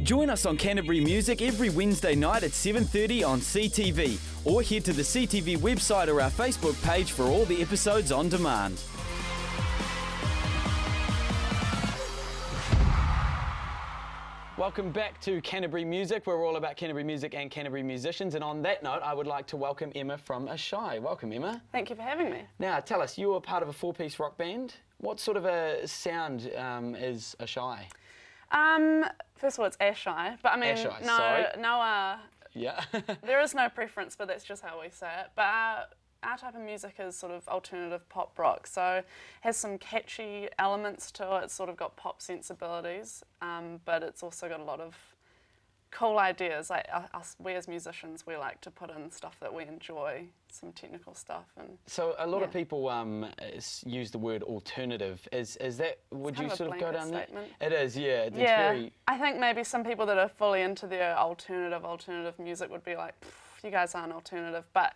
Join us on Canterbury Music every Wednesday night at 7:30 on CTV, or head to the CTV website or our Facebook page for all the episodes on demand. Welcome back to Canterbury Music. We're all about Canterbury music and Canterbury musicians. And on that note, I would like to welcome Emma from Ashei. Welcome, Emma. Thank you for having me. Now, tell us, you are part of a four-piece rock band. What sort of a sound is Ashei? First of all, it's Ashei, but I mean, Yeah. there is no preference, but that's just how we say it. But our type of music is sort of alternative pop rock, so it has some catchy elements to it. It's sort of got pop sensibilities, but it's also got a lot of cool ideas. Like we as musicians, we like to put in stuff that we enjoy, some technical stuff. And so a lot of people use the word alternative. Is that, would you sort of go down there? It is, yeah. It's very... I think maybe some people that are fully into their alternative music would be like, you guys aren't alternative. But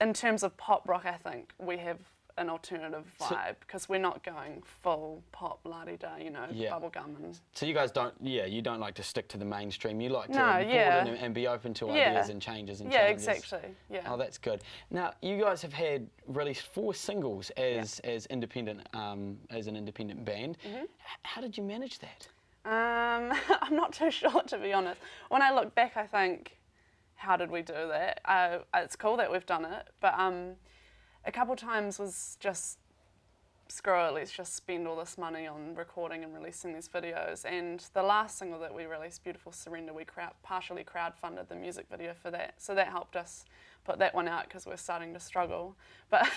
in terms of pop rock, I think we have an alternative vibe because we're not going full pop la-di-da, bubblegum. And so you guys don't, you don't like to stick to the mainstream. You like to broaden and be open to ideas and changes and challenges. Yeah, exactly. Yeah. Oh, that's good. Now, you guys have had released 4 singles as independent, as an independent band. Mm-hmm. How did you manage that? I'm not too sure, to be honest. When I look back, I think, how did we do that? It's cool that we've done it, but a couple times was just, screw it, let's just spend all this money on recording and releasing these videos. And the last single that we released, Beautiful Surrender, we partially crowdfunded the music video for that. So that helped us put that one out because we're starting to struggle. But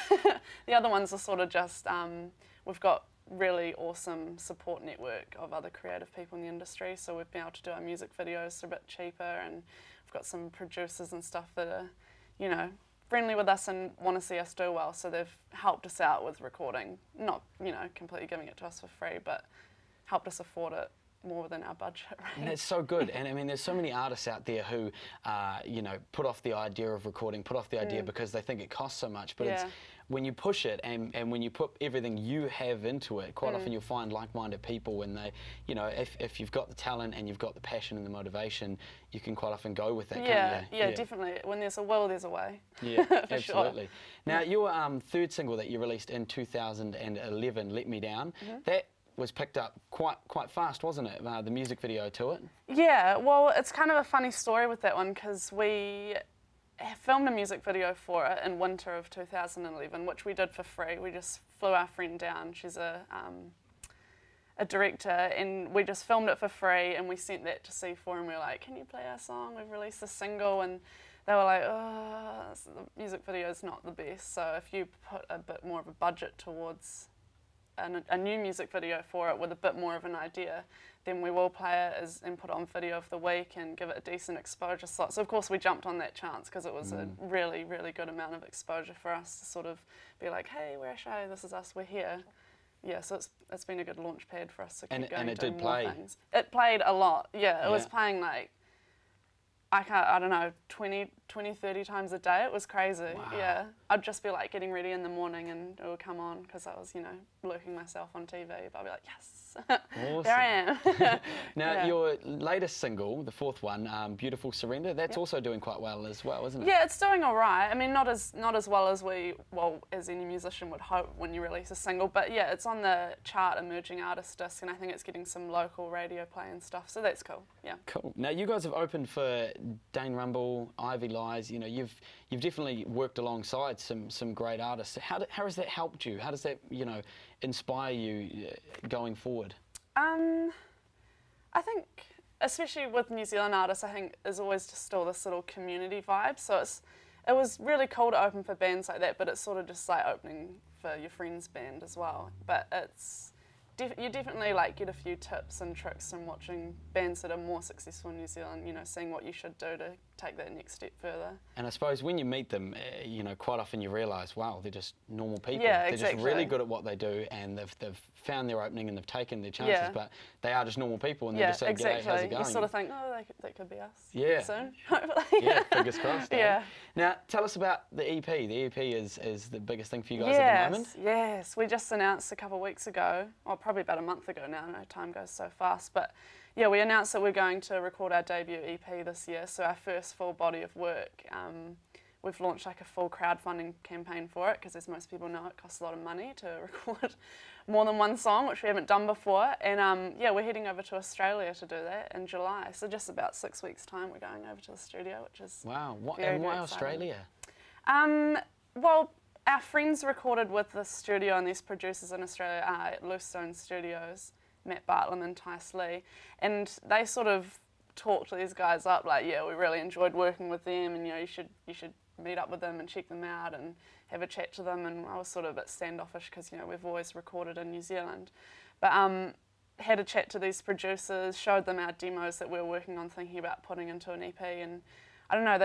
the other ones are sort of just, we've got really awesome support network of other creative people in the industry. So we've been able to do our music videos a bit cheaper, and we've got some producers and stuff that are, friendly with us and want to see us do well, so they've helped us out with recording. Not, completely giving it to us for free, but helped us afford it more within our budget. Right? And it's so good. And I mean, there's so many artists out there who, put off the idea of recording, put off the idea because they think it costs so much. But it's when you push it and when you put everything you have into it, quite often you'll find like-minded people when they, if you've got the talent and you've got the passion and the motivation, you can quite often go with that, can't you? Yeah, definitely. When there's a will, there's a way. Yeah, for absolutely. Sure. Now, your third single that you released in 2011, Let Me Down, that was picked up quite fast, wasn't it? The music video to it. Yeah, well, it's kind of a funny story with that one because we filmed a music video for it in winter of 2011, which we did for free. We just flew our friend down. She's a director, and we just filmed it for free, and we sent that to C4, and we were like, can you play our song? We've released a single, and they were like, oh, the music video is not the best, so if you put a bit more of a budget towards a new music video for it with a bit more of an idea, then we will play it and put it on video of the week and give it a decent exposure slot. So of course we jumped on that chance because it was a really, really good amount of exposure for us to sort of be like, hey, we're Ashei, this is us, we're here. Yeah, so it's been a good launch pad for us to keep going and doing more things. It played a lot, it was playing like, I don't know, 20, 30 times a day. It was crazy. Wow. Yeah. I'd just be like getting ready in the morning and it would come on because I was, lurking myself on TV. But I'd be like, yes, awesome. There I am. Now, your latest single, the fourth one, Beautiful Surrender, that's also doing quite well as well, isn't it? Yeah, it's doing all right. I mean, not as well as as any musician would hope when you release a single. But yeah, it's on the chart Emerging Artist disc, and I think it's getting some local radio play and stuff. So that's cool. Yeah. Cool. Now, you guys have opened for Dane Rumble, Ivy Lies. You've definitely worked alongside some great artists. How has that helped you? How does that inspire you going forward? I think, especially with New Zealand artists, I think is always just still this little community vibe. So it was really cool to open for bands like that, but it's sort of just like opening for your friend's band as well. But you definitely get a few tips and tricks from watching bands that are more successful in New Zealand, seeing what you should do to take that next step further. And I suppose when you meet them, quite often you realise, wow, they're just normal people. Yeah, they're exactly. just really good at what they do, and they've found their opening and they've taken their chances, but they are just normal people, and they're just saying, exactly. how's it going? You sort of think, oh, that could be us soon, hopefully. Yeah, fingers crossed. Yeah. Now, tell us about the EP. The EP is the biggest thing for you guys at the moment? Yes, we just announced a couple of weeks ago, or probably about a month ago now. I know time goes so fast, but Yeah, we announced that we're going to record our debut EP this year, so our first full body of work. We've launched like a full crowdfunding campaign for it, because as most people know, it costs a lot of money to record more than one song, which we haven't done before. And yeah, we're heading over to Australia to do that in July. So just about 6 weeks' time, we're going over to the studio, which is wow. Very, and why very Australia? Well, our friends recorded with the studio and these producers in Australia at Bluestone Studios, Matt Bartlam and Tice Lee, and they sort of talked these guys up, like, yeah, we really enjoyed working with them, and you know, you should meet up with them and check them out and have a chat to them. And I was sort of a bit standoffish because, you know, we've always recorded in New Zealand, but had a chat to these producers, showed them our demos that we were working on, thinking about putting into an EP, and I don't know,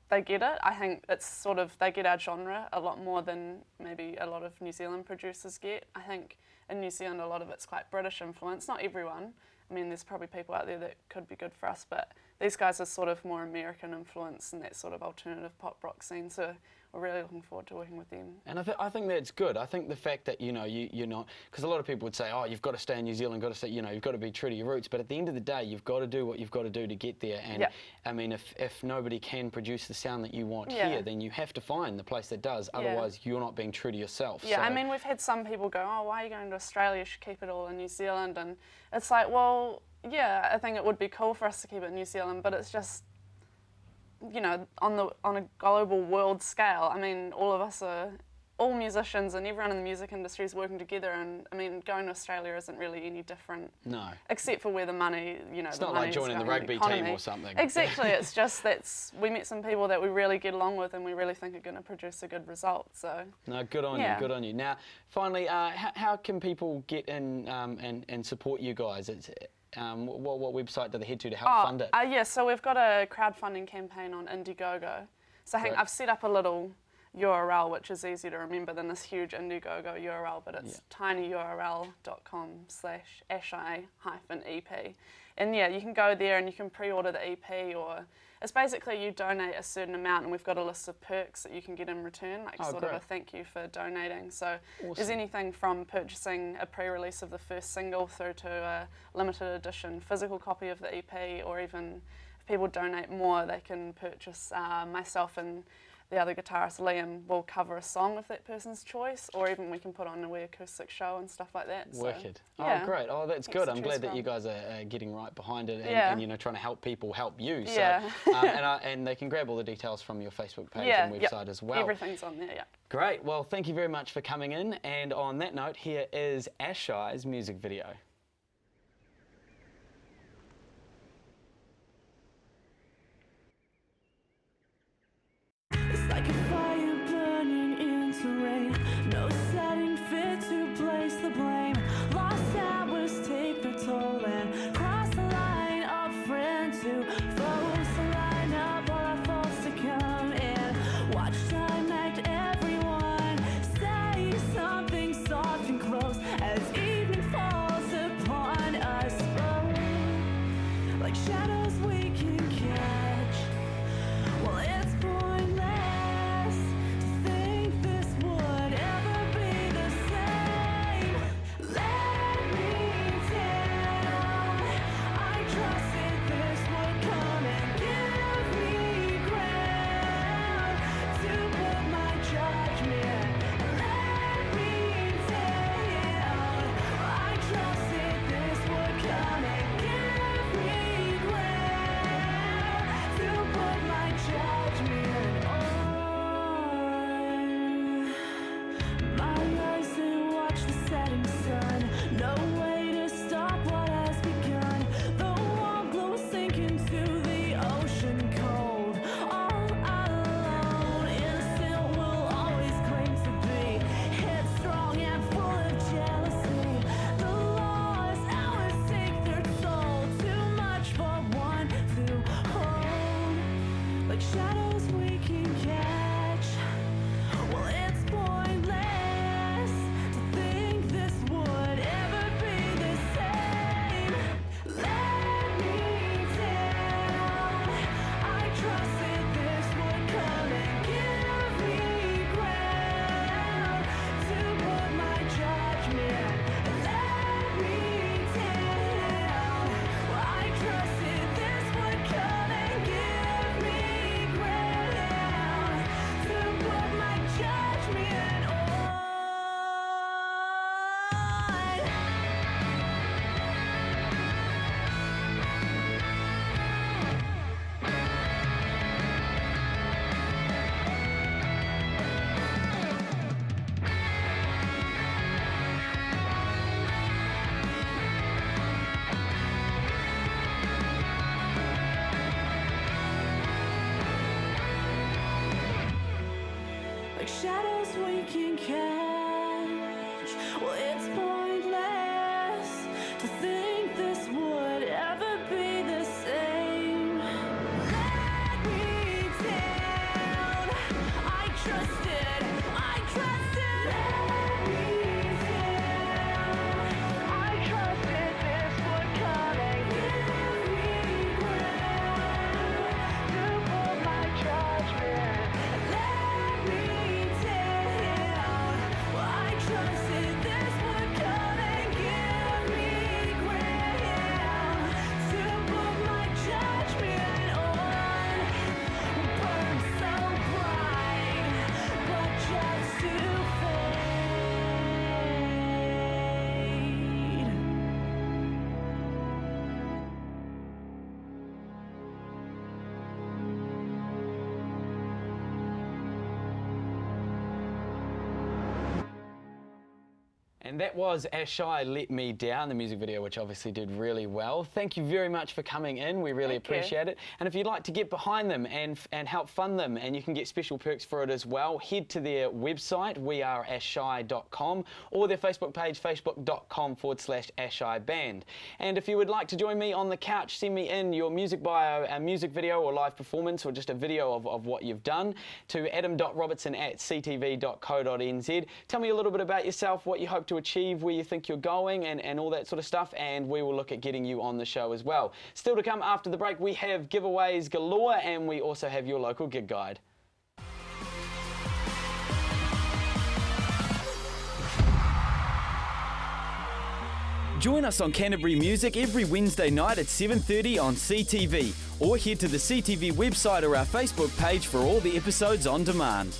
they get it. I think it's sort of, they get our genre a lot more than maybe a lot of New Zealand producers get. I think in New Zealand, a lot of it's quite British influence. Not everyone. I mean, there's probably people out there that could be good for us, but these guys are sort of more American influence in that sort of alternative pop rock scene. So we're really looking forward to working with them. And I think that's good. I think the fact that, you know, you're not, because a lot of people would say, oh, you've got to stay in New Zealand, got to stay, you know, you've got to be true to your roots. But at the end of the day, you've got to do what you've got to do to get there. And yeah. I mean, if nobody can produce the sound that you want here, then you have to find the place that does. Otherwise, you're not being true to yourself. Yeah, so, I mean, we've had some people go, oh, why are you going to Australia? You should keep it all in New Zealand. And it's like, well, yeah, I think it would be cool for us to keep it in New Zealand, but it's just, you know, on a global world scale. I mean, all of us are, all musicians and everyone in the music industry is working together, and I mean, going to Australia isn't really any different. No. Except for where the money, you know, it's the not money like joining the rugby economy. team or something. Exactly, it's just we met some people that we really get along with and we really think are going to produce a good result, so. No, good on you, good on you. Now, finally, how can people get in and support you guys? What website do they head to help fund it? Yeah, so we've got a crowdfunding campaign on Indiegogo. So I've set up a little URL which is easier to remember than this huge Indiegogo URL, but it's tinyurl.com/Ashei-EP. And yeah, you can go there and you can pre-order the EP, or it's basically you donate a certain amount and we've got a list of perks that you can get in return, like sort of a thank you for donating. So there's anything from purchasing a pre-release of the first single through to a limited edition physical copy of the EP, or even if people donate more, they can purchase myself and the other guitarist Liam will cover a song of that person's choice, or even we can put on a wee acoustic show and stuff like that. Wicked. So, yeah. Oh, great. Oh, that's good. I'm glad that you guys are getting right behind it and, and, you know, trying to help people help you. So, and they can grab all the details from your Facebook page and website as well. Everything's on there, Great. Well, thank you very much for coming in. And on that note, here is Ashei's music video. Like a fire burning into rain, no setting fit to place the blame. Lost hours take their toll and cross the line of friend to foes to line up all our faults to come in. Watch time act everyone, say something soft and close as evening falls upon us. Oh, like shadows we can catch. Well, it's pointless. Regret like shadows we can catch. Well, it's pointless to think this would ever be the same. Let me down. I trusted. Let me down. I trusted this would come and give me ground to put my judgment. Let me down. Well, I trusted this would come and give me ground to put my judgment on. Burn so bright, but just to fade. And that was Ashei, Let Me Down, the music video, which obviously did really well. Thank you very much for coming in. We really appreciate it. And if you'd like to get behind them and help fund them, and you can get special perks for it as well, head to their website, weareashei.com, or their Facebook page, facebook.com/Ashei Band. And if you would like to join me on the couch, send me in your music bio, a music video or live performance, or just a video of what you've done, to adam.robertson@ctv.co.nz. Tell me a little bit about yourself, what you hope to achieve, where you think you're going, and all that sort of stuff, and we will look at getting you on the show as well. Still to come after the break, we have giveaways galore, and we also have your local gig guide. Join us on Canterbury Music every Wednesday night at 7:30 on CTV, or head to the CTV website or our Facebook page for all the episodes on demand.